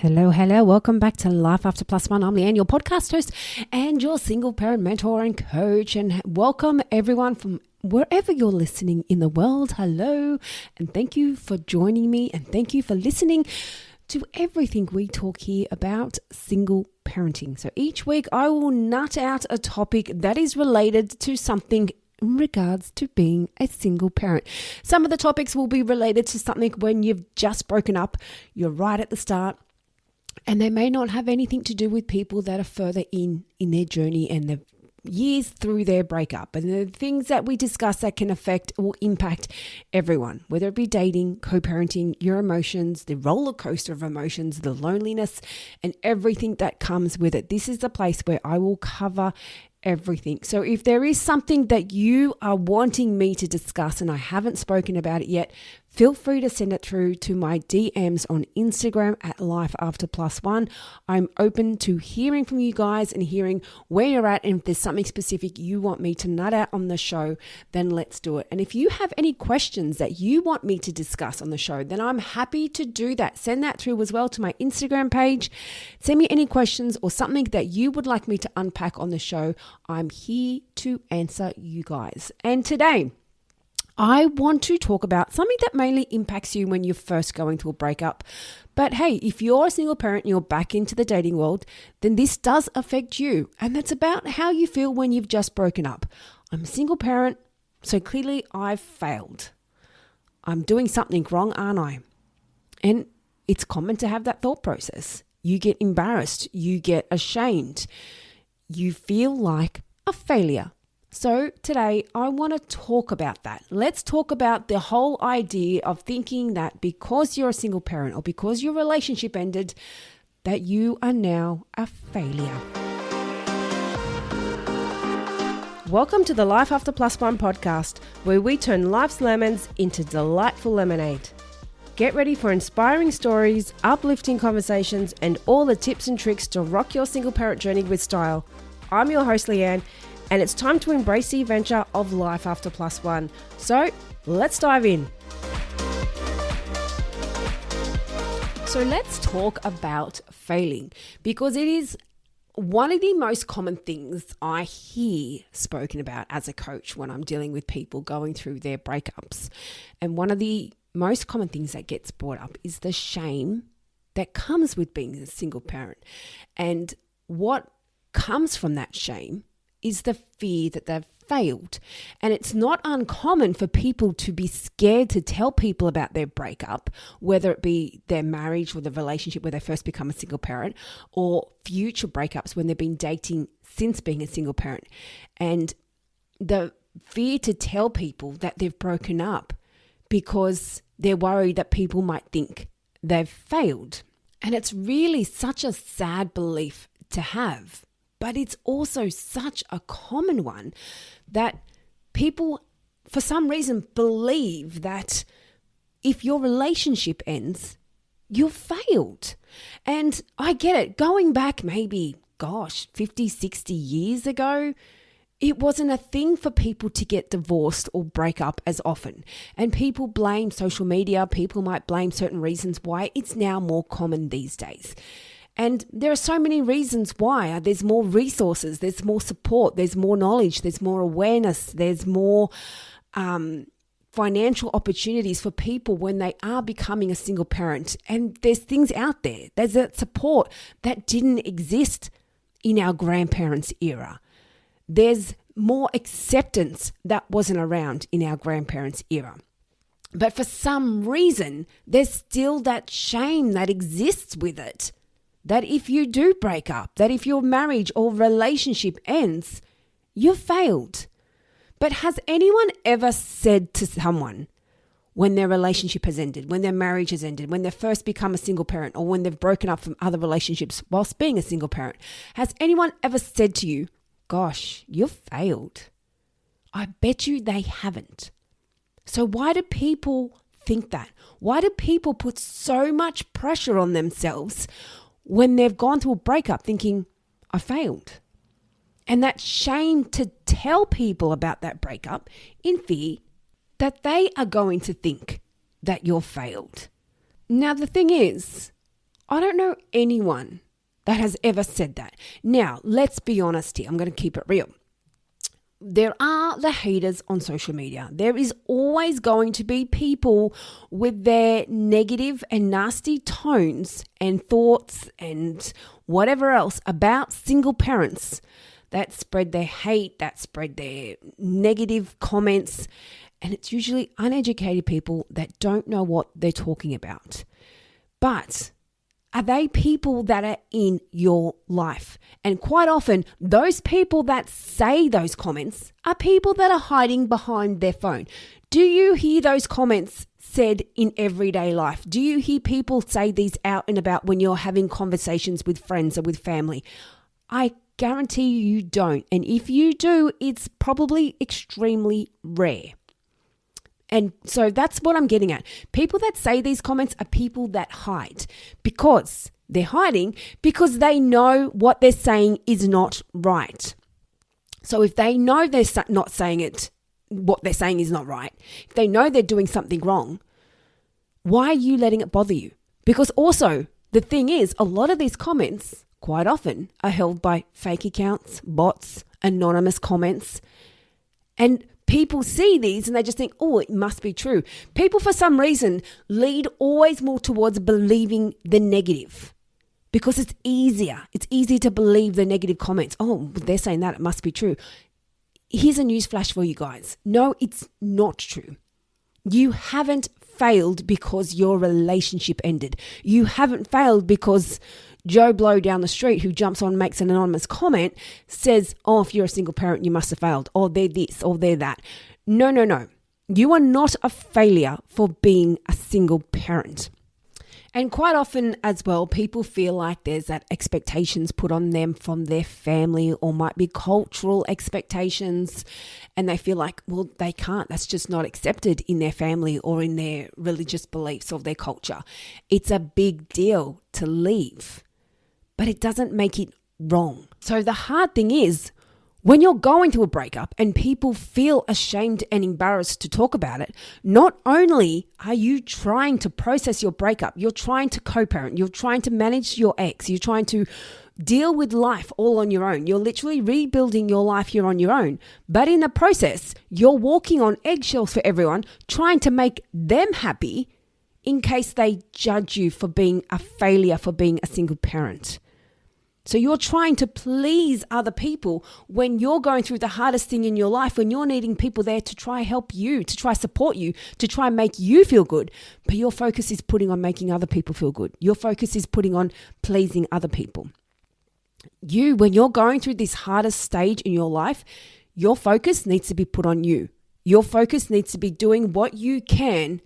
Hello. Welcome back to Life After Plus One. I'm Leanne, your podcast host and your single parent mentor and coach. And welcome everyone from wherever you're listening in the world. Hello. And thank you for joining me. And thank you for listening to everything we talk here about single parenting. So each week I will nut out a topic that is related to something in regards to being a single parent. Some of the topics will be related to something when you've just broken up, you're right at the start, and they may not have anything to do with people that are further in their journey and the years through their breakup. And the things that we discuss that can affect or impact everyone, whether it be dating, co-parenting, your emotions, the roller coaster of emotions, the loneliness, and everything that comes with it. This is the place where I will cover everything. So if there is something that you are wanting me to discuss and I haven't spoken about it yet, feel free to send it through to my DMs on Instagram at Life After Plus One. I'm open to hearing from you guys and hearing where you're at. And if there's something specific you want me to nut out on the show, then let's do it. And if you have any questions that you want me to discuss on the show, then I'm happy to do that. Send that through as well to my Instagram page. Send me any questions or something that you would like me to unpack on the show. I'm here to answer you guys. And today, I want to talk about something that mainly impacts you when you're first going through a breakup. But hey, if you're a single parent and you're back into the dating world, then this does affect you. And that's about how you feel when you've just broken up. I'm a single parent, so clearly I've failed. I'm doing something wrong, aren't I? And it's common to have that thought process. You get embarrassed, you get ashamed, you feel like a failure. So today I want to talk about that. Let's talk about the whole idea of thinking that because you're a single parent or because your relationship ended, that you are now a failure. Welcome to the Life After Plus One podcast, where we turn life's lemons into delightful lemonade. Get ready for inspiring stories, uplifting conversations, and all the tips and tricks to rock your single parent journey with style. I'm your host, Leanne, and it's time to embrace the adventure of Life After Plus One. So let's dive in. So let's talk about failing, because it is one of the most common things I hear spoken about as a coach when I'm dealing with people going through their breakups. And one of the most common things that gets brought up is the shame that comes with being a single parent. And what comes from that shame is the fear that they've failed. And it's not uncommon for people to be scared to tell people about their breakup, whether it be their marriage or the relationship where they first become a single parent, or future breakups when they've been dating since being a single parent. And the fear to tell people that they've broken up because they're worried that people might think they've failed. And it's really such a sad belief to have. But it's also such a common one that people, for some reason, believe that if your relationship ends, you've failed. And I get it. Going back maybe, 50, 60 years ago, it wasn't a thing for people to get divorced or break up as often. And people blame social media. People might blame certain reasons why it's now more common these days. And there are so many reasons why. There's more resources, there's more support, there's more knowledge, there's more awareness, there's more financial opportunities for people when they are becoming a single parent. And there's things out there. There's that support that didn't exist in our grandparents' era. There's more acceptance that wasn't around in our grandparents' era. But for some reason, there's still that shame that exists with it. That if you do break up, that if your marriage or relationship ends, you've failed. But has anyone ever said to someone when their relationship has ended, when their marriage has ended, when they've first become a single parent, or when they've broken up from other relationships whilst being a single parent, has anyone ever said to you, gosh, you've failed? I bet you they haven't. So why do people think that? Why do people put so much pressure on themselves when they've gone through a breakup thinking, I failed? And that shame to tell people about that breakup in fear that they are going to think that you're failed. Now, the thing is, I don't know anyone that has ever said that. Now, let's be honest here. I'm going to keep it real. There are the haters on social media. There is always going to be people with their negative and nasty tones and thoughts and whatever else about single parents that spread their hate, that spread their negative comments. And it's usually uneducated people that don't know what they're talking about. But are they people that are in your life? And quite often, those people that say those comments are people that are hiding behind their phone. Do you hear those comments said in everyday life? Do you hear people say these out and about when you're having conversations with friends or with family? I guarantee you don't. And if you do, it's probably extremely rare. And so that's what I'm getting at. People that say these comments are people that hide because they're hiding because they know what they're saying is not right. So if they know they're not saying it, what they're saying is not right, if they know they're doing something wrong, why are you letting it bother you? Because also the thing is, a lot of these comments quite often are held by fake accounts, bots, anonymous comments, and people see these and they just think, oh, it must be true. People, for some reason, lead always more towards believing the negative because it's easier. It's easy to believe the negative comments. Oh, they're saying that, it must be true. Here's a news flash for you guys. No, it's not true. You haven't failed because your relationship ended. You haven't failed because Joe Blow down the street who jumps on and makes an anonymous comment says, oh, if you're a single parent, you must have failed. Or they're this, or they're that. No. You are not a failure for being a single parent. And quite often as well, people feel like there's that expectations put on them from their family or might be cultural expectations. And they feel like, well, they can't. That's just not accepted in their family or in their religious beliefs or their culture. It's a big deal to leave, but it doesn't make it wrong. So the hard thing is, when you're going through a breakup and people feel ashamed and embarrassed to talk about it, not only are you trying to process your breakup, you're trying to co-parent, you're trying to manage your ex, you're trying to deal with life all on your own. You're literally rebuilding your life here on your own. But in the process, you're walking on eggshells for everyone, trying to make them happy in case they judge you for being a failure, for being a single parent. So you're trying to please other people when you're going through the hardest thing in your life, when you're needing people there to try help you, to try support you, to try make you feel good. But your focus is putting on making other people feel good. Your focus is putting on pleasing other people. When you're going through this hardest stage in your life, your focus needs to be put on you. Your focus needs to be doing what you can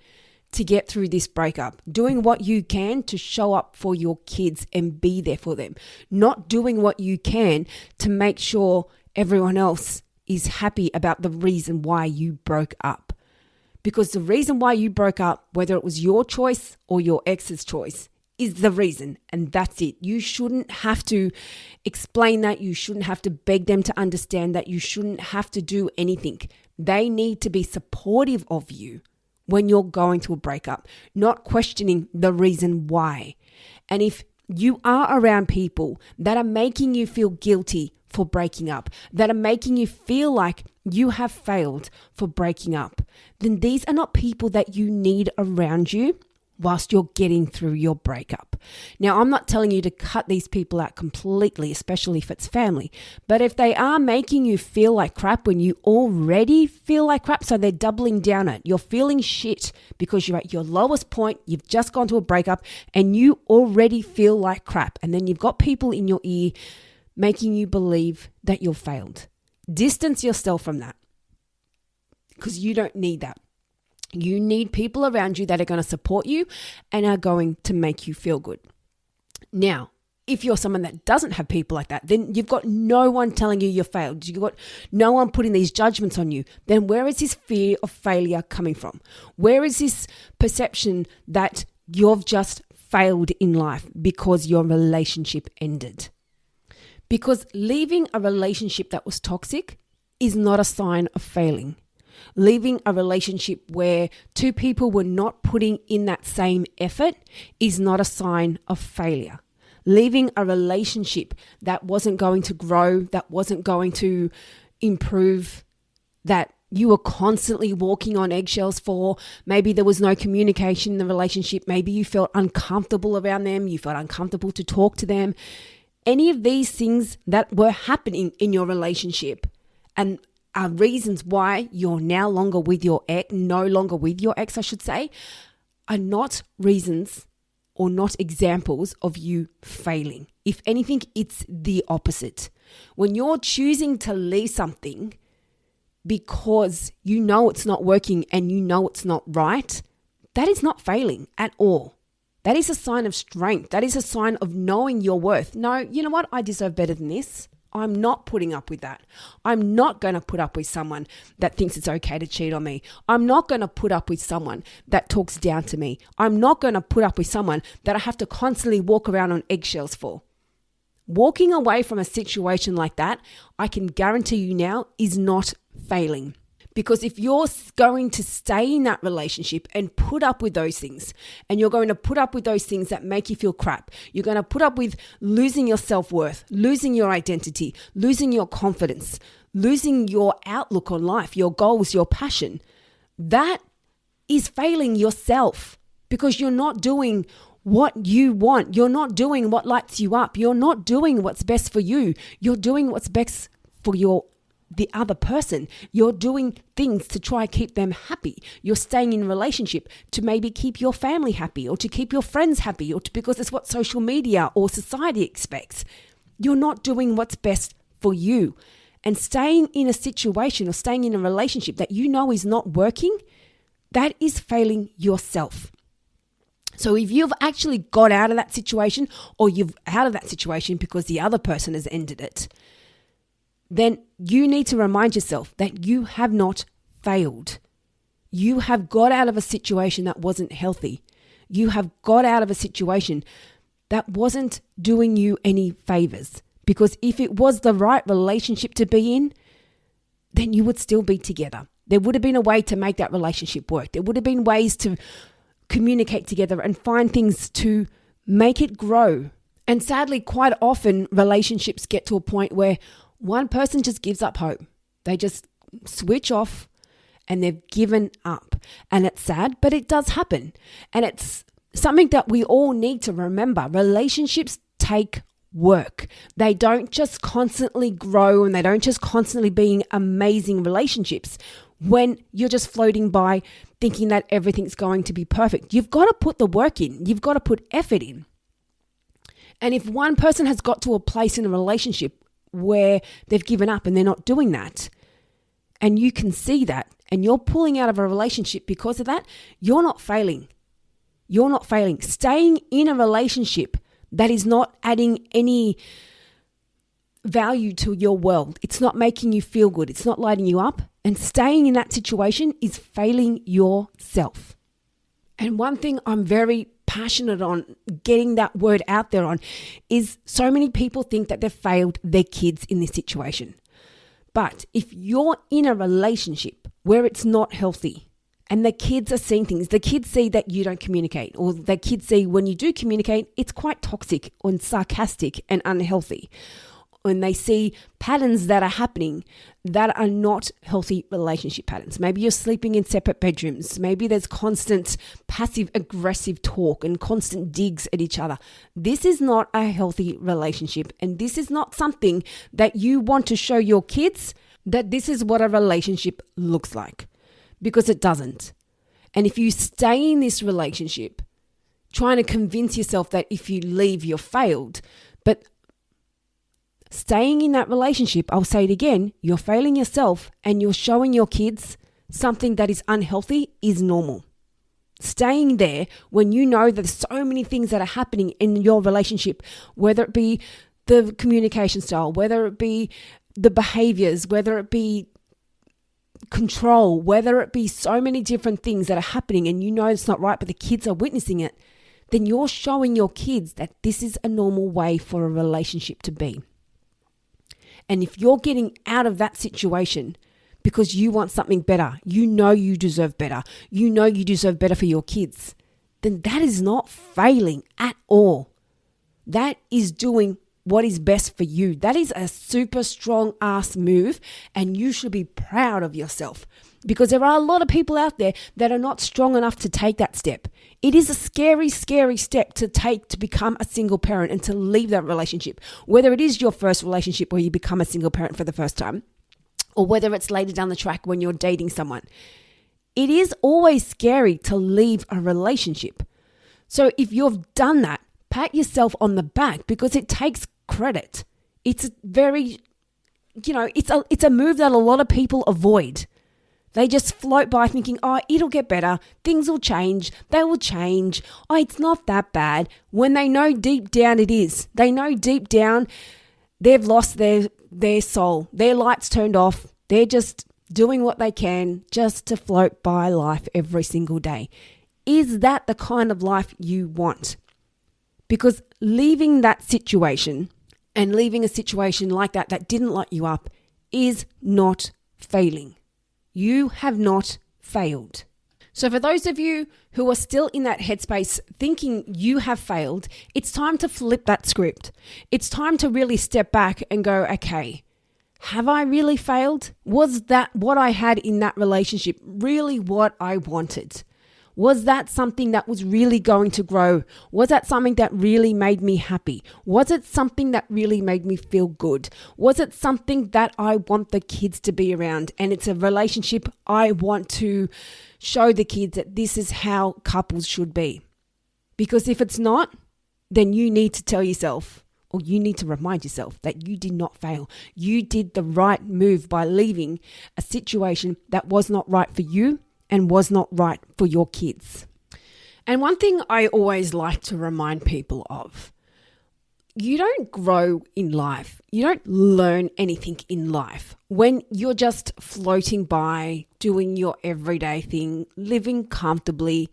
to get through this breakup, doing what you can to show up for your kids and be there for them, not doing what you can to make sure everyone else is happy about the reason why you broke up. Because the reason why you broke up, whether it was your choice or your ex's choice, is the reason, and that's it. You shouldn't have to explain that. You shouldn't have to beg them to understand that. You shouldn't have to do anything. They need to be supportive of you when you're going through a breakup, not questioning the reason why. And if you are around people that are making you feel guilty for breaking up, that are making you feel like you have failed for breaking up, then these are not people that you need around you whilst you're getting through your breakup. Now, I'm not telling you to cut these people out completely, especially if it's family. But if they are making you feel like crap when you already feel like crap, so they're doubling down on it, you're feeling shit because you're at your lowest point, you've just gone to a breakup, and you already feel like crap. And then you've got people in your ear making you believe that you've failed. Distance yourself from that because you don't need that. You need people around you that are going to support you and are going to make you feel good. Now, if you're someone that doesn't have people like that, then you've got no one telling you you failed. You've got no one putting these judgments on you. Then where is this fear of failure coming from? Where is this perception that you've just failed in life because your relationship ended? Because leaving a relationship that was toxic is not a sign of failing. Leaving a relationship where two people were not putting in that same effort is not a sign of failure. Leaving a relationship that wasn't going to grow, that wasn't going to improve, that you were constantly walking on eggshells for, maybe there was no communication in the relationship, maybe you felt uncomfortable around them, you felt uncomfortable to talk to them. Any of these things that were happening in your relationship and are reasons why you're no longer with your ex, I should say, are not reasons or not examples of you failing. If anything, it's the opposite. When you're choosing to leave something because you know it's not working and you know it's not right, that is not failing at all. That is a sign of strength. That is a sign of knowing your worth. No, you know what? I deserve better than this. I'm not putting up with that. I'm not going to put up with someone that thinks it's okay to cheat on me. I'm not going to put up with someone that talks down to me. I'm not going to put up with someone that I have to constantly walk around on eggshells for. Walking away from a situation like that, I can guarantee you now, is not failing. Because if you're going to stay in that relationship and put up with those things, and you're going to put up with those things that make you feel crap, you're going to put up with losing your self-worth, losing your identity, losing your confidence, losing your outlook on life, your goals, your passion, that is failing yourself because you're not doing what you want. You're not doing what lights you up. You're not doing what's best for you. You're doing what's best for the other person. You're doing things to try and keep them happy. You're staying in a relationship to maybe keep your family happy or to keep your friends happy or because it's what social media or society expects. You're not doing what's best for you. And staying in a situation or staying in a relationship that you know is not working, that is failing yourself. So if you've actually got out of that situation or you've out of that situation because the other person has ended it, then you need to remind yourself that you have not failed. You have got out of a situation that wasn't healthy. You have got out of a situation that wasn't doing you any favors. Because if it was the right relationship to be in, then you would still be together. There would have been a way to make that relationship work. There would have been ways to communicate together and find things to make it grow. And sadly, quite often relationships get to a point where one person just gives up hope. They just switch off and they've given up. And it's sad, but it does happen. And it's something that we all need to remember. Relationships take work. They don't just constantly grow and they don't just constantly being amazing relationships when you're just floating by thinking that everything's going to be perfect. You've got to put the work in. You've got to put effort in. And if one person has got to a place in a relationship where they've given up and they're not doing that, and you can see that, and you're pulling out of a relationship because of that, you're not failing. You're not failing. Staying in a relationship that is not adding any value to your world, it's not making you feel good, it's not lighting you up, and staying in that situation is failing yourself. And one thing I'm very passionate on getting that word out there on is so many people think that they've failed their kids in this situation. But if you're in a relationship where it's not healthy and the kids are seeing things, the kids see that you don't communicate, or the kids see when you do communicate, it's quite toxic and sarcastic and unhealthy. When they see patterns that are happening that are not healthy relationship patterns. Maybe you're sleeping in separate bedrooms. Maybe there's constant passive aggressive talk and constant digs at each other. This is not a healthy relationship. And this is not something that you want to show your kids that this is what a relationship looks like, because it doesn't. And if you stay in this relationship trying to convince yourself that if you leave, you're failed, but staying in that relationship, I'll say it again, you're failing yourself and you're showing your kids something that is unhealthy is normal. Staying there when you know that there's so many things that are happening in your relationship, whether it be the communication style, whether it be the behaviors, whether it be control, whether it be so many different things that are happening and you know it's not right, but the kids are witnessing it, then you're showing your kids that this is a normal way for a relationship to be. And if you're getting out of that situation because you want something better. You know you deserve better. You know you deserve better for your kids. Then that is not failing at all. That is doing what is best for you. That is a super strong ass move, and you should be proud of yourself, because there are a lot of people out there that are not strong enough to take that step. It is a scary, scary step to take to become a single parent and to leave that relationship, whether it is your first relationship where you become a single parent for the first time, or whether it's later down the track when you're dating someone. It is always scary to leave a relationship. So if you've done that, pat yourself on the back, because it takes credit. It's very, it's a move that a lot of people avoid. They just float by thinking, oh, it'll get better. Things will change. They will change. Oh, it's not that bad. When they know deep down it is. They know deep down they've lost their soul. Their light's turned off. They're just doing what they can just to float by life every single day. Is that the kind of life you want? Because leaving that situation and leaving a situation like that didn't light you up is not failing. You have not failed. So for those of you who are still in that headspace thinking you have failed, it's time to flip that script. It's time to really step back and go, okay, have I really failed? Was that what I had in that relationship really what I wanted? Was that something that was really going to grow? Was that something that really made me happy? Was it something that really made me feel good? Was it something that I want the kids to be around? And it's a relationship I want to show the kids that this is how couples should be. Because if it's not, then you need to tell yourself, or you need to remind yourself that you did not fail. You did the right move by leaving a situation that was not right for you and was not right for your kids. And one thing I always like to remind people of, you don't grow in life. You don't learn anything in life when you're just floating by, doing your everyday thing, living comfortably,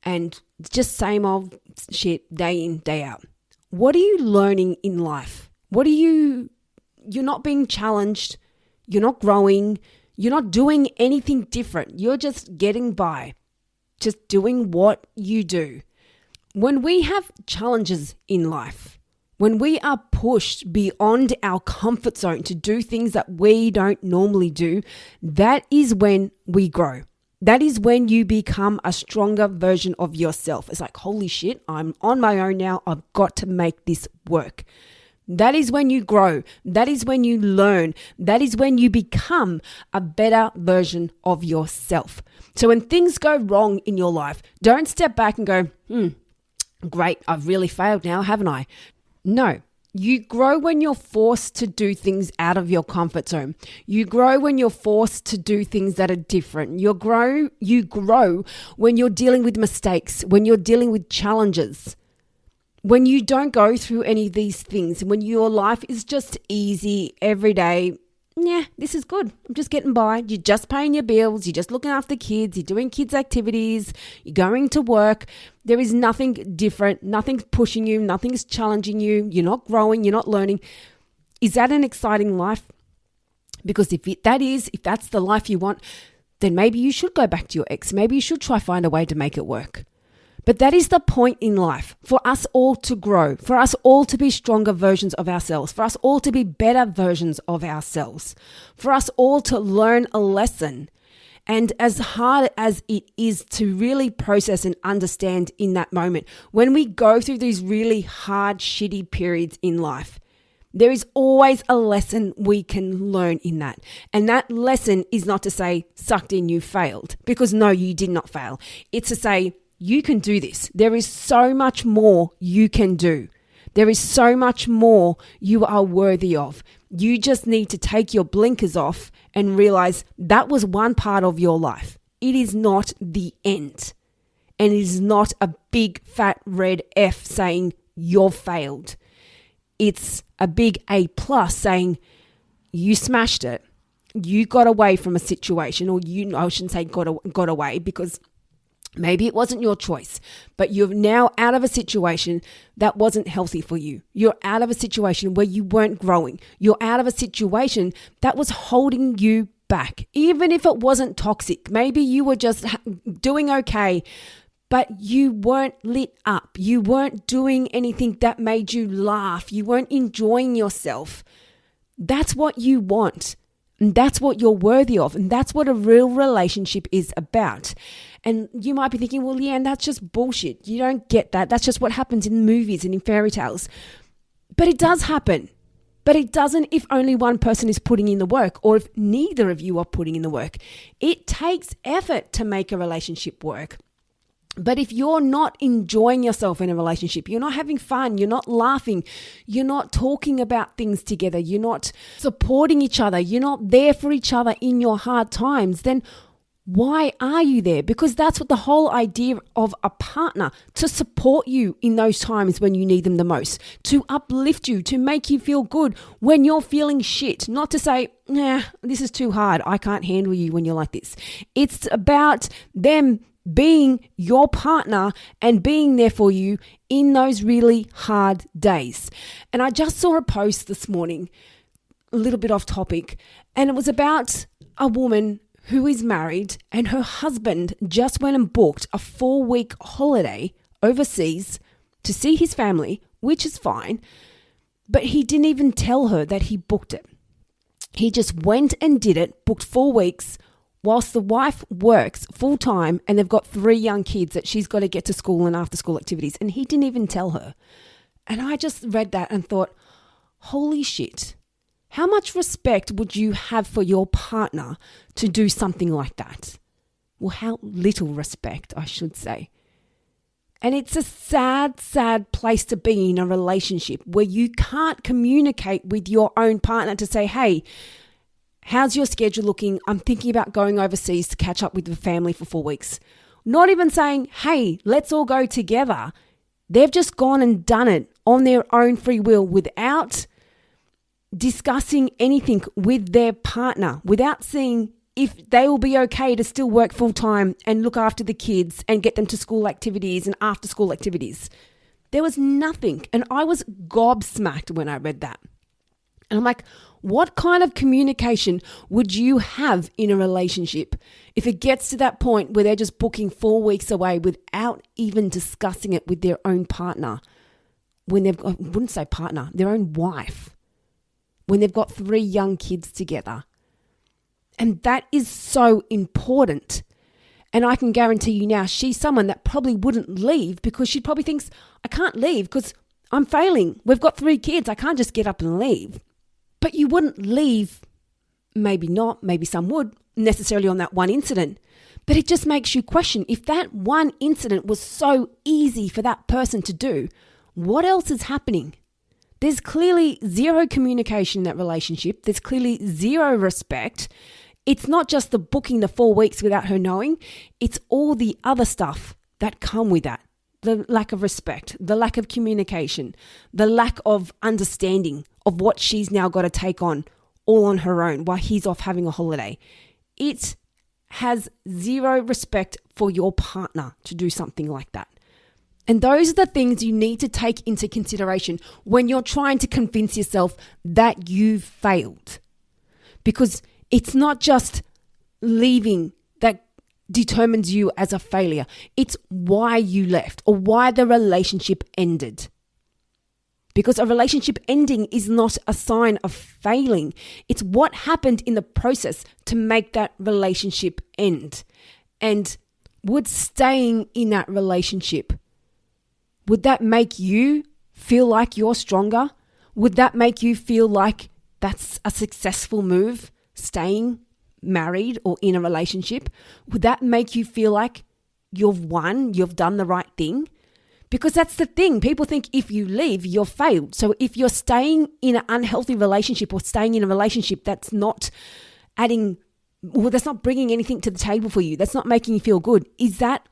and just same old shit day in, day out. What are you learning in life? You're not being challenged. You're not growing. You're not doing anything different. You're just getting by, just doing what you do. When we have challenges in life, when we are pushed beyond our comfort zone to do things that we don't normally do, that is when we grow. That is when you become a stronger version of yourself. It's like, holy shit, I'm on my own now. I've got to make this work. That is when you grow. That is when you learn. That is when you become a better version of yourself. So when things go wrong in your life, don't step back and go, great, I've really failed now, haven't I? No, you grow when you're forced to do things out of your comfort zone. You grow when you're forced to do things that are different. You grow when you're dealing with mistakes, when you're dealing with challenges. When you don't go through any of these things, when your life is just easy every day, this is good. I'm just getting by. You're just paying your bills. You're just looking after kids. You're doing kids' activities. You're going to work. There is nothing different. Nothing's pushing you. Nothing's challenging you. You're not growing. You're not learning. Is that an exciting life? Because if that's the life you want, then maybe you should go back to your ex. Maybe you should try find a way to make it work. But that is the point in life, for us all to grow, for us all to be stronger versions of ourselves, for us all to be better versions of ourselves, for us all to learn a lesson. And as hard as it is to really process and understand in that moment, when we go through these really hard, shitty periods in life, there is always a lesson we can learn in that. And that lesson is not to say, sucked in, you failed. Because no, you did not fail. It's to say, you can do this. There is so much more you can do. There is so much more you are worthy of. You just need to take your blinkers off and realize that was one part of your life. It is not the end. And it is not a big fat red F saying you're failed. It's a big A+ saying you smashed it. You got away from a situation, or I shouldn't say got away, because maybe it wasn't your choice, but you're now out of a situation that wasn't healthy for you. You're out of a situation where you weren't growing. You're out of a situation that was holding you back, even if it wasn't toxic. Maybe you were just doing okay, but you weren't lit up. You weren't doing anything that made you laugh. You weren't enjoying yourself. That's what you want. And that's what you're worthy of. And that's what a real relationship is about. And you might be thinking, well, Leanne, that's just bullshit. You don't get that. That's just what happens in movies and in fairy tales. But it does happen. But it doesn't if only one person is putting in the work, or if neither of you are putting in the work. It takes effort to make a relationship work. But if you're not enjoying yourself in a relationship, you're not having fun, you're not laughing, you're not talking about things together, you're not supporting each other, you're not there for each other in your hard times, then why are you there? Because that's what the whole idea of a partner, to support you in those times when you need them the most, to uplift you, to make you feel good when you're feeling shit, not to say, nah, this is too hard, I can't handle you when you're like this. It's about them being your partner and being there for you in those really hard days. And I just saw a post this morning, a little bit off topic, and it was about a woman who is married and her husband just went and booked a 4-week holiday overseas to see his family, which is fine, but he didn't even tell her that he booked it. He just went and did it, booked 4 weeks, whilst the wife works full time and they've got 3 young kids that she's got to get to school and after school activities. And he didn't even tell her. And I just read that and thought, holy shit, how much respect would you have for your partner to do something like that? Well, how little respect, I should say. And it's a sad, sad place to be in a relationship where you can't communicate with your own partner to say, hey, how's your schedule looking? I'm thinking about going overseas to catch up with the family for 4 weeks. Not even saying, hey, let's all go together. They've just gone and done it on their own free will without discussing anything with their partner, without seeing if they will be okay to still work full time and look after the kids and get them to school activities and after school activities. There was nothing. And I was gobsmacked when I read that. And I'm like, what kind of communication would you have in a relationship if it gets to that point where they're just booking 4 weeks away without even discussing it with their own partner? When they've got, I wouldn't say partner, their own wife. When they've got 3 young kids together. And that is so important. And I can guarantee you now, she's someone that probably wouldn't leave because she probably thinks, I can't leave because I'm failing. We've got 3 kids. I can't just get up and leave. But you wouldn't leave, maybe not, maybe some would, necessarily on that one incident. But it just makes you question, if that one incident was so easy for that person to do, what else is happening? There's clearly zero communication in that relationship. There's clearly zero respect. It's not just the booking the 4 weeks without her knowing. It's all the other stuff that come with that. The lack of respect, the lack of communication, the lack of understanding of what she's now got to take on all on her own while he's off having a holiday. It has zero respect for your partner to do something like that. And those are the things you need to take into consideration when you're trying to convince yourself that you've failed. Because it's not just leaving that determines you as a failure. It's why you left or why the relationship ended. Because a relationship ending is not a sign of failing. It's what happened in the process to make that relationship end. And would staying in that relationship, would that make you feel like you're stronger? Would that make you feel like that's a successful move, staying married or in a relationship? Would that make you feel like you've won, you've done the right thing? Because that's the thing. People think if you leave, you're failed. So if you're staying in an unhealthy relationship or staying in a relationship that's not adding, well, that's not bringing anything to the table for you, that's not making you feel good, is that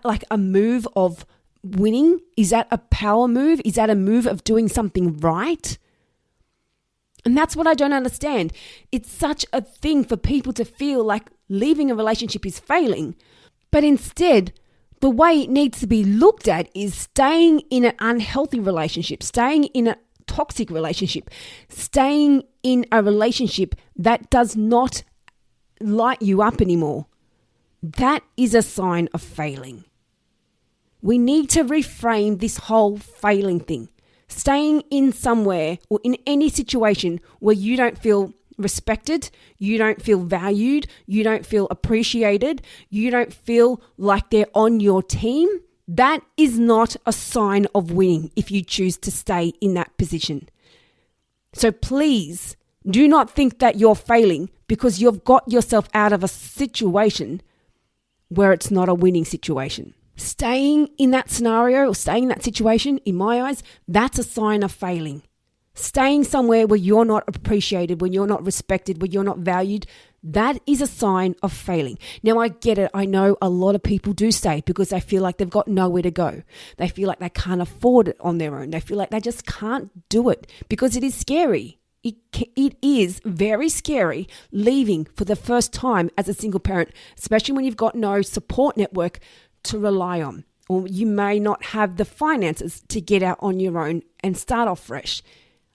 like a move of winning? Is that a power move? Is that a move of doing something right? And that's what I don't understand. It's such a thing for people to feel like leaving a relationship is failing. But instead, the way it needs to be looked at is staying in an unhealthy relationship, staying in a toxic relationship, staying in a relationship that does not light you up anymore, that is a sign of failing. We need to reframe this whole failing thing. Staying in somewhere or in any situation where you don't feel respected, you don't feel valued, you don't feel appreciated, you don't feel like they're on your team, that is not a sign of winning if you choose to stay in that position. So please do not think that you're failing because you've got yourself out of a situation where it's not a winning situation. Staying in that scenario or staying in that situation, in my eyes, that's a sign of failing. Staying somewhere where you're not appreciated, where you're not respected, where you're not valued, that is a sign of failing. Now, I get it. I know a lot of people do stay because they feel like they've got nowhere to go. They feel like they can't afford it on their own. They feel like they just can't do it because it is scary. It is very scary leaving for the first time as a single parent, especially when you've got no support network to rely on, or you may not have the finances to get out on your own and start off fresh.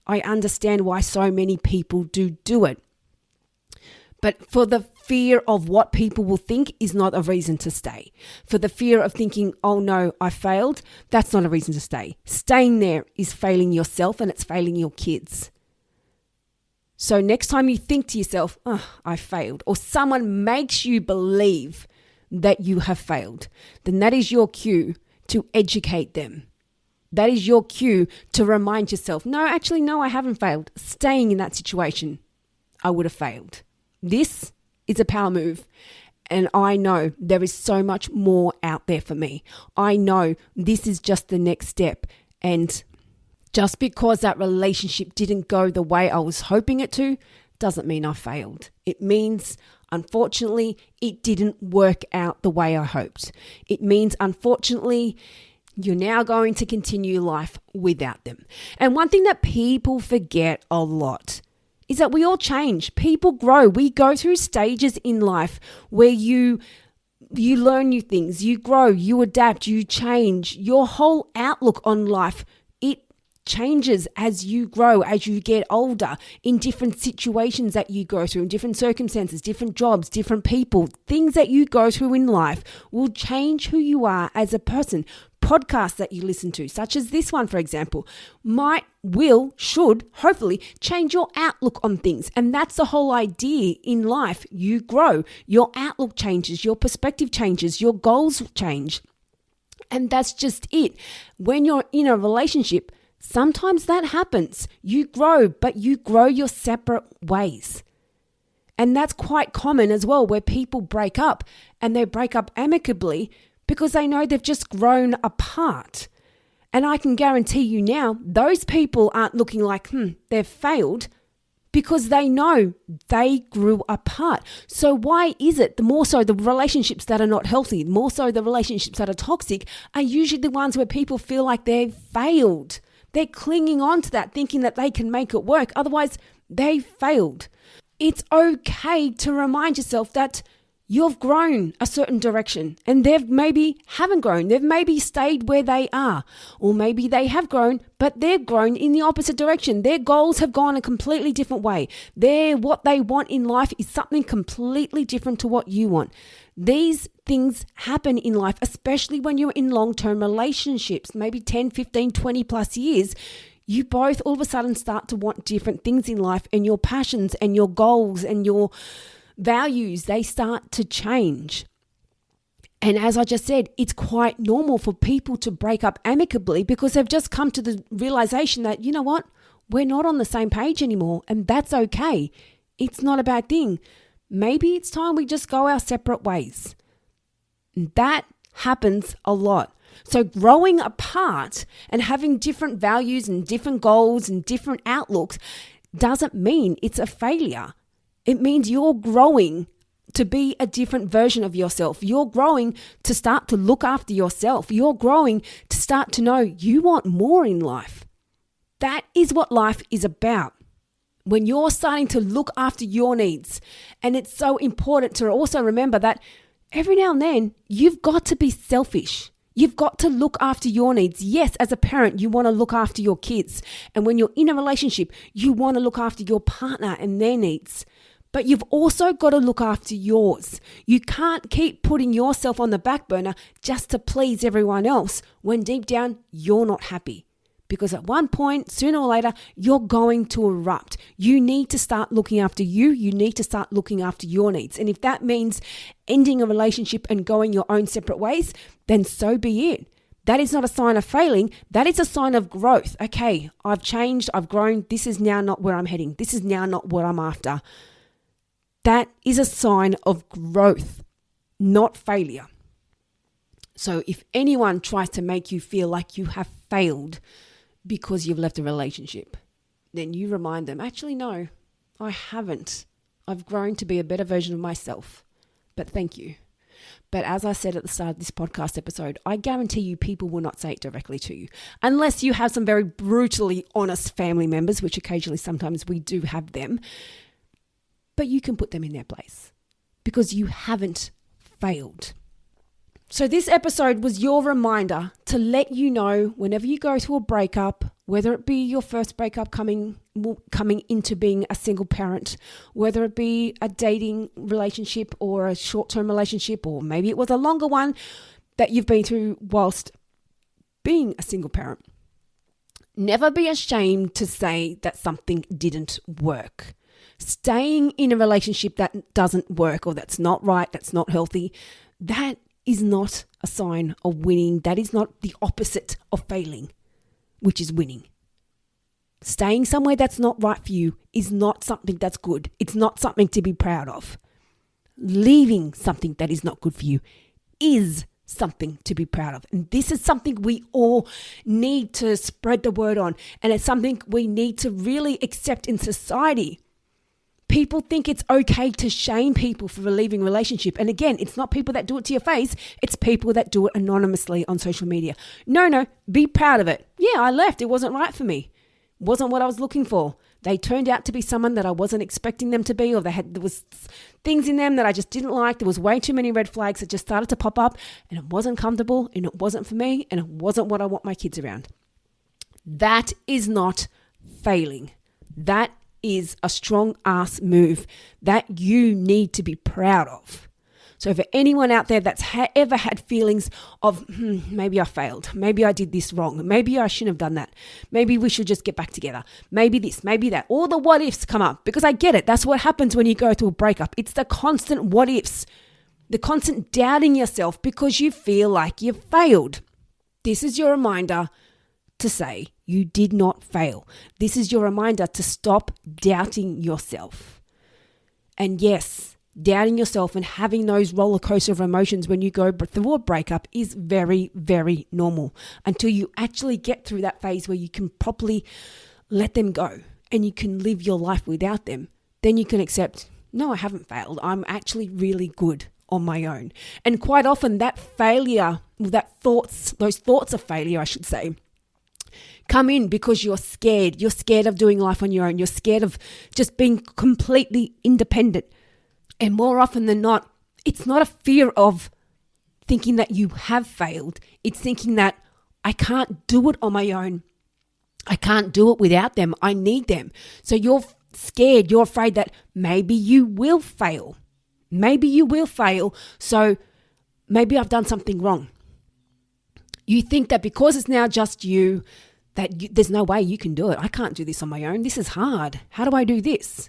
I understand why so many people do it. But for the fear of what people will think is not a reason to stay. For the fear of thinking, oh no, I failed, that's not a reason to stay. Staying there is failing yourself and it's failing your kids. So next time you think to yourself, oh, I failed, or someone makes you believe that you have failed, then that is your cue to educate them. That is your cue to remind yourself, no, I haven't failed. Staying in that situation, I would have failed. This is a power move. And I know there is so much more out there for me. I know this is just the next step. And just because that relationship didn't go the way I was hoping it to, doesn't mean I failed. It means, unfortunately, it didn't work out the way I hoped. It means, unfortunately, you're now going to continue life without them. And one thing that people forget a lot is that we all change. People grow. We go through stages in life where you learn new things, you grow, you adapt, you change. Your whole outlook on life, it changes as you grow, as you get older, in different situations that you go through, in different circumstances, different jobs, different people. Things that you go through in life will change who you are as a person. Podcasts that you listen to, such as this one, for example, should hopefully change your outlook on things. And that's the whole idea in life. You grow, your outlook changes, your perspective changes, your goals change. And that's just it. When you're in a relationship, sometimes that happens. You grow, but you grow your separate ways. And that's quite common as well, where people break up and they break up amicably because they know they've just grown apart. And I can guarantee you now, those people aren't looking like, they've failed, because they know they grew apart. So why is it, the more so the relationships that are not healthy, more so the relationships that are toxic, are usually the ones where people feel like they've failed? They're clinging on to that, thinking that they can make it work. Otherwise, they failed. It's okay to remind yourself that you've grown a certain direction and they've maybe haven't grown. They've maybe stayed where they are, or maybe they have grown, but they've grown in the opposite direction. Their goals have gone a completely different way. What they want in life is something completely different to what you want. These things happen in life, especially when you're in long-term relationships, maybe 10, 15, 20 plus years. You both all of a sudden start to want different things in life, and your passions and your goals and your values, they start to change. And as I just said, it's quite normal for people to break up amicably because they've just come to the realization that, you know what, we're not on the same page anymore, and that's okay. It's not a bad thing. Maybe it's time we just go our separate ways. That happens a lot. So growing apart and having different values and different goals and different outlooks doesn't mean it's a failure. It means you're growing to be a different version of yourself. You're growing to start to look after yourself. You're growing to start to know you want more in life. That is what life is about. When you're starting to look after your needs. And it's so important to also remember that every now and then you've got to be selfish. You've got to look after your needs. Yes, as a parent, you want to look after your kids. And when you're in a relationship, you want to look after your partner and their needs. But you've also got to look after yours. You can't keep putting yourself on the back burner just to please everyone else when deep down you're not happy. Because at one point, sooner or later, you're going to erupt. You need to start looking after you. You need to start looking after your needs. And if that means ending a relationship and going your own separate ways, then so be it. That is not a sign of failing. That is a sign of growth. Okay, I've changed. I've grown. This is now not where I'm heading. This is now not what I'm after. That is a sign of growth, not failure. So if anyone tries to make you feel like you have failed because you've left a relationship, then you remind them, actually, no, I haven't. I've grown to be a better version of myself, but thank you. But as I said at the start of this podcast episode, I guarantee you people will not say it directly to you, unless you have some very brutally honest family members, which occasionally sometimes we do have them, but you can put them in their place because you haven't failed. So this episode was your reminder to let you know whenever you go through a breakup, whether it be your first breakup coming into being a single parent, whether it be a dating relationship or a short-term relationship, or maybe it was a longer one that you've been through whilst being a single parent. Never be ashamed to say that something didn't work. Staying in a relationship that doesn't work or that's not right, that's not healthy, that is not a sign of winning. That is not the opposite of failing, which is winning. Staying somewhere that's not right for you is not something that's good. It's not something to be proud of. Leaving something that is not good for you is something to be proud of. And this is something we all need to spread the word on. And it's something we need to really accept in society. People think it's okay to shame people for leaving a relationship. And again, it's not people that do it to your face. It's people that do it anonymously on social media. No, be proud of it. Yeah, I left. It wasn't right for me. It wasn't what I was looking for. They turned out to be someone that I wasn't expecting them to be, or there was things in them that I just didn't like. There was way too many red flags that just started to pop up, and it wasn't comfortable, and it wasn't for me, and it wasn't what I want my kids around. That is not failing. That is a strong ass move that you need to be proud of. So for anyone out there that's ever had feelings of, maybe I failed, maybe I did this wrong, maybe I shouldn't have done that, maybe we should just get back together, maybe this, maybe that, all the what ifs come up, because I get it. That's what happens when you go through a breakup. It's the constant what ifs, the constant doubting yourself because you feel like you've failed. This is your reminder to say you did not fail. This is your reminder to stop doubting yourself. And yes, doubting yourself and having those roller coaster of emotions when you go through a breakup is very, very normal until you actually get through that phase where you can properly let them go and you can live your life without them. Then you can accept, no, I haven't failed. I'm actually really good on my own. And quite often that failure, those thoughts of failure, I should say, come in because you're scared. You're scared of doing life on your own. You're scared of just being completely independent. And more often than not, it's not a fear of thinking that you have failed. It's thinking that I can't do it on my own. I can't do it without them. I need them. So you're scared. You're afraid that maybe you will fail. Maybe you will fail. So maybe I've done something wrong. You think that because it's now just you, there's no way you can do it. I can't do this on my own. This is hard. How do I do this?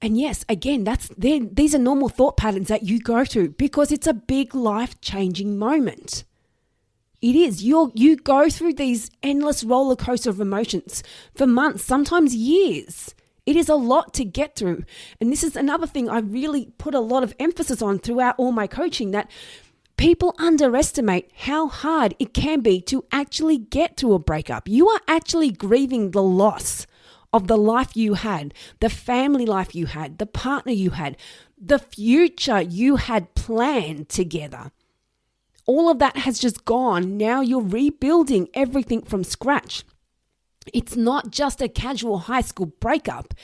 And yes, again, these are normal thought patterns that you go through because it's a big life-changing moment. It is. You go through these endless roller coaster of emotions for months, sometimes years. It is a lot to get through. And this is another thing I really put a lot of emphasis on throughout all my coaching, that people underestimate how hard it can be to actually get through a breakup. You are actually grieving the loss of the life you had, the family life you had, the partner you had, the future you had planned together. All of that has just gone. Now you're rebuilding everything from scratch. It's not just a casual high school breakup.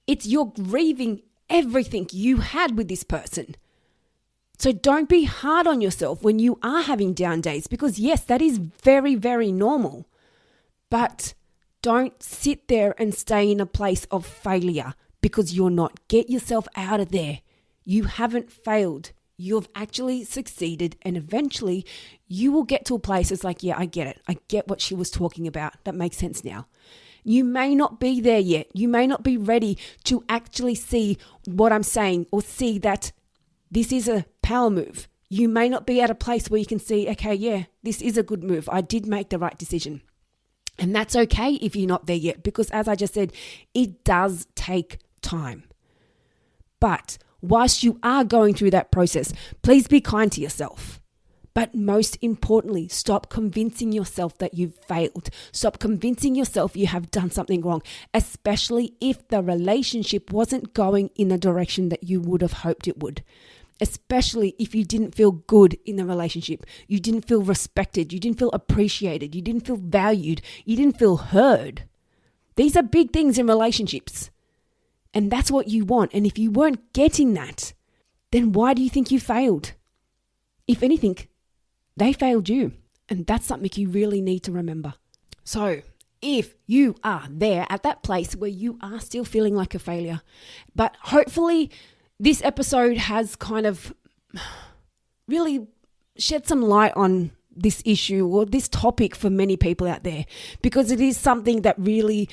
It's you're grieving everything you had with this person. So don't be hard on yourself when you are having down days, because yes, that is very, very normal. But don't sit there and stay in a place of failure because you're not. Get yourself out of there. You haven't failed. You've actually succeeded, and eventually you will get to a place it's like, yeah, I get it. I get what she was talking about. That makes sense now. You may not be there yet. You may not be ready to actually see what I'm saying or see that this is a power move. You may not be at a place where you can see, okay, yeah, this is a good move. I did make the right decision. And that's okay if you're not there yet, because as I just said, it does take time. But whilst you are going through that process, please be kind to yourself. But most importantly, stop convincing yourself that you've failed. Stop convincing yourself you have done something wrong, especially if the relationship wasn't going in the direction that you would have hoped it would. Especially if you didn't feel good in the relationship, you didn't feel respected, you didn't feel appreciated, you didn't feel valued, you didn't feel heard. These are big things in relationships. And that's what you want. And if you weren't getting that, then why do you think you failed? If anything, they failed you. And that's something you really need to remember. So if you are there at that place where you are still feeling like a failure, but hopefully this episode has kind of really shed some light on this issue or this topic for many people out there, because it is something that really,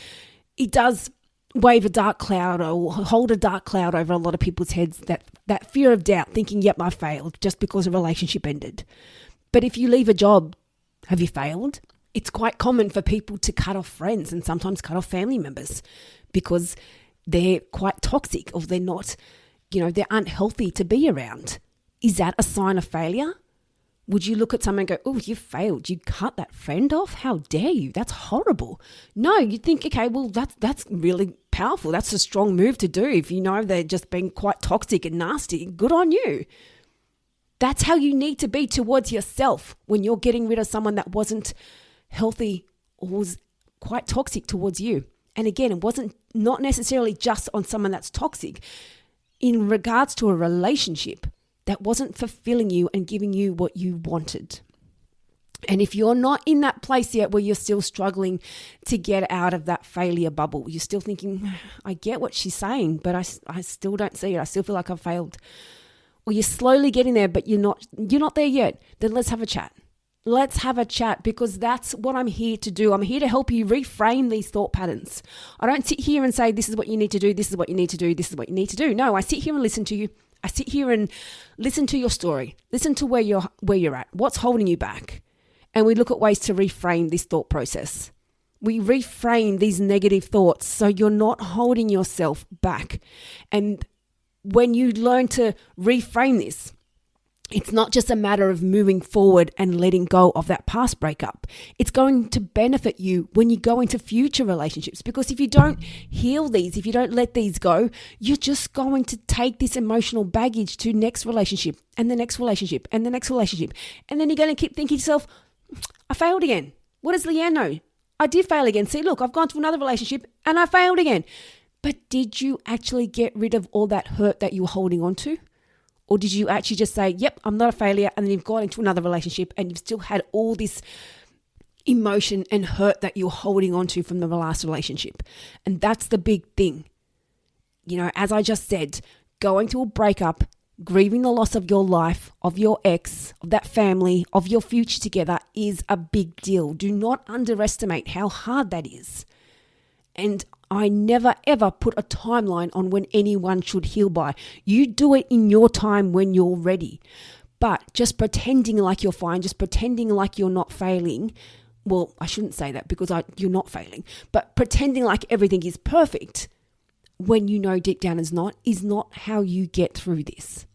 it does wave a dark cloud or hold a dark cloud over a lot of people's heads, that fear of doubt, thinking, yep, I failed just because a relationship ended. But if you leave a job, have you failed? It's quite common for people to cut off friends and sometimes cut off family members because they're quite toxic or they're not, they're unhealthy to be around. Is that a sign of failure? Would you look at someone and go, oh, you failed. You cut that friend off? How dare you? That's horrible. No, you'd think, okay, well, that's really powerful. That's a strong move to do. If you know they're just being quite toxic and nasty, good on you. That's how you need to be towards yourself when you're getting rid of someone that wasn't healthy or was quite toxic towards you. And again, it wasn't not necessarily just on someone that's toxic. In regards to a relationship that wasn't fulfilling you and giving you what you wanted. And if you're not in that place yet where you're still struggling to get out of that failure bubble, you're still thinking, I get what she's saying, but I still don't see it. I still feel like I've failed. Or you're slowly getting there, but you're not there yet. Then let's have a chat. Let's have a chat, because that's what I'm here to do. I'm here to help you reframe these thought patterns. I don't sit here and say, this is what you need to do. This is what you need to do. This is what you need to do. No, I sit here and listen to you. I sit here and listen to your story. Listen to where you're at. What's holding you back? And we look at ways to reframe this thought process. We reframe these negative thoughts so you're not holding yourself back. And when you learn to reframe this, it's not just a matter of moving forward and letting go of that past breakup. It's going to benefit you when you go into future relationships, because if you don't heal these, if you don't let these go, you're just going to take this emotional baggage to next relationship and the next relationship and the next relationship. And then you're going to keep thinking to yourself, I failed again. What does Leanne know? I did fail again. See, look, I've gone to another relationship and I failed again. But did you actually get rid of all that hurt that you were holding on to? Or did you actually just say, yep, I'm not a failure, and then you've gone into another relationship and you've still had all this emotion and hurt that you're holding on to from the last relationship? And that's the big thing. As I just said, going to a breakup, grieving the loss of your life, of your ex, of that family, of your future together is a big deal. Do not underestimate how hard that is. And I never ever put a timeline on when anyone should heal by. You do it in your time when you're ready. But just pretending like you're fine, just pretending like you're not failing. Well, I shouldn't say that because you're not failing. But pretending like everything is perfect when you know deep down is not how you get through this.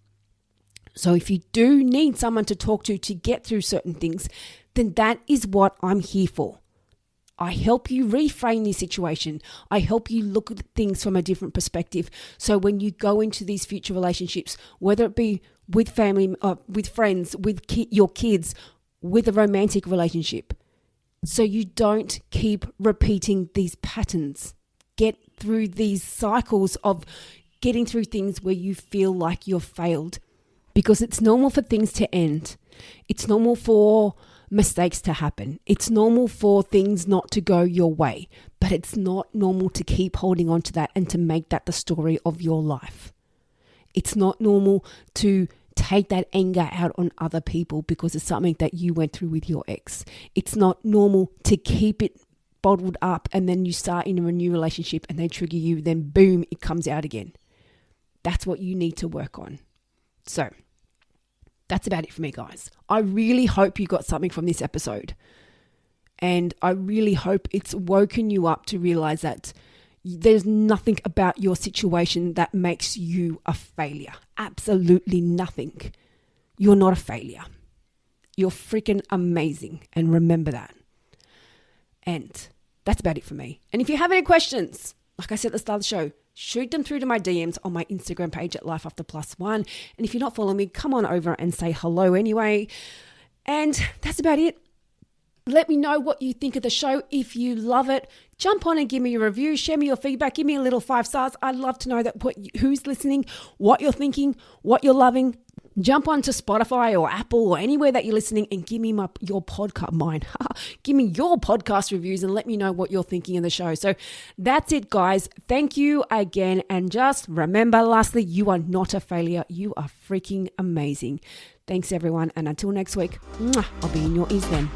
So if you do need someone to talk to get through certain things, then that is what I'm here for. I help you reframe the situation. I help you look at things from a different perspective. So when you go into these future relationships, whether it be with family, with friends, with your kids, with a romantic relationship, so you don't keep repeating these patterns. Get through these cycles of getting through things where you feel like you've failed. because it's normal for things to end. It's normal for mistakes to happen. It's normal for things not to go your way, but it's not normal to keep holding on to that and to make that the story of your life. It's not normal to take that anger out on other people because it's something that you went through with your ex. It's not normal to keep it bottled up and then you start in a new relationship and they trigger you, then boom, it comes out again. That's what you need to work on. So that's about it for me, guys. I really hope you got something from this episode. And I really hope it's woken you up to realize that there's nothing about your situation that makes you a failure. Absolutely nothing. You're not a failure. You're freaking amazing. And remember that. And that's about it for me. And if you have any questions, like I said at the start of the show, shoot them through to my DMs on my Instagram page at Life After Plus One. And if you're not following me, come on over and say hello anyway. And that's about it. Let me know what you think of the show. If you love it, jump on and give me a review. Share me your feedback. Give me a little 5 stars. I'd love to know that who's listening, what you're thinking, what you're loving. Jump onto Spotify or Apple or anywhere that you're listening and give me your podcast, give me your podcast reviews and let me know what you're thinking of the show. So that's it, guys. Thank you again. And just remember, lastly, you are not a failure. You are freaking amazing. Thanks, everyone. And until next week, I'll be in your ears then.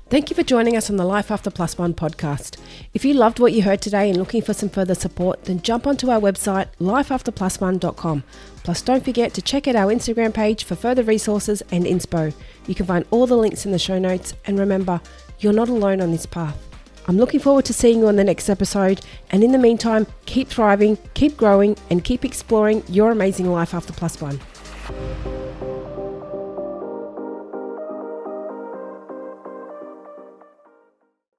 Thank you for joining us on the Life After Plus One podcast. If you loved what you heard today and looking for some further support, then jump onto our website, lifeafterplusone.com. Plus, don't forget to check out our Instagram page for further resources and inspo. You can find all the links in the show notes. And remember, you're not alone on this path. I'm looking forward to seeing you on the next episode. And in the meantime, keep thriving, keep growing, and keep exploring your amazing life after Plus One.